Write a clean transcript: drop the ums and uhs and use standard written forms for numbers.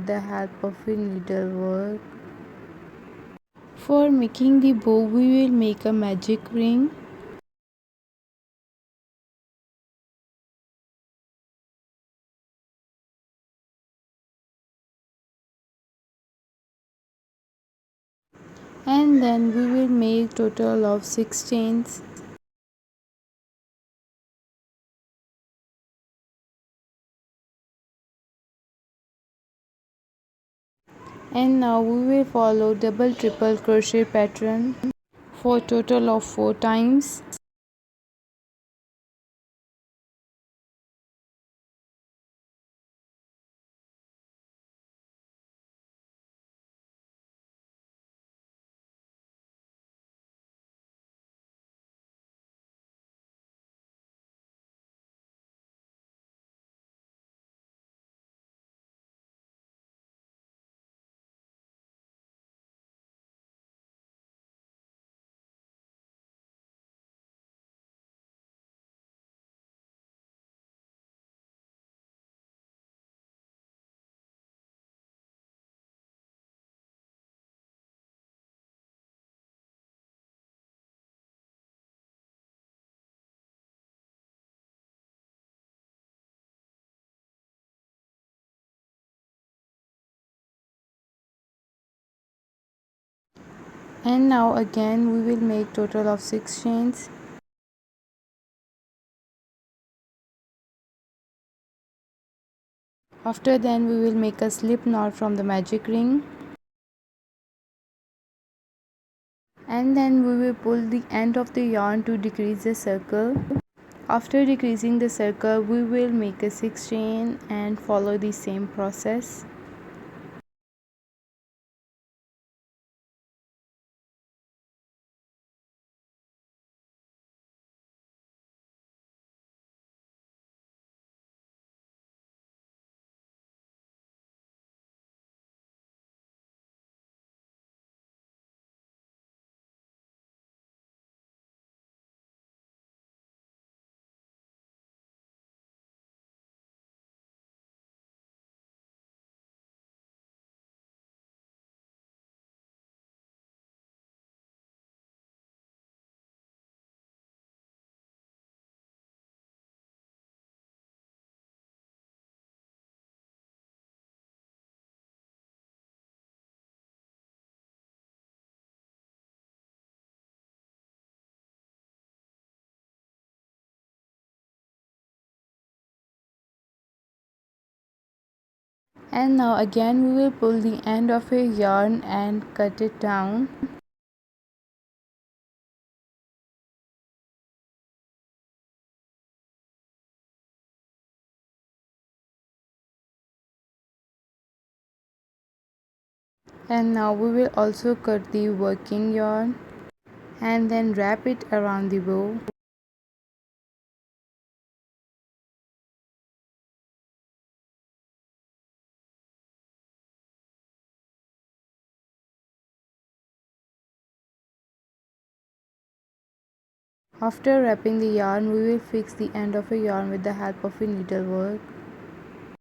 the help of a needlework. For making the bow, we will make a magic ring. And then we will make total of 6 chains. And now we will follow double triple crochet pattern for total of 4 times. And now again we will make total of 6 chains. After then we will make a slip knot from the magic ring. And then we will pull the end of the yarn to decrease the circle. After decreasing the circle, we will make a 6 chain and follow the same process. And now again we will pull the end of a yarn and cut it down. And now we will also cut the working yarn and then wrap it around the bow. After wrapping the yarn, we will fix the end of a yarn with the help of a needlework.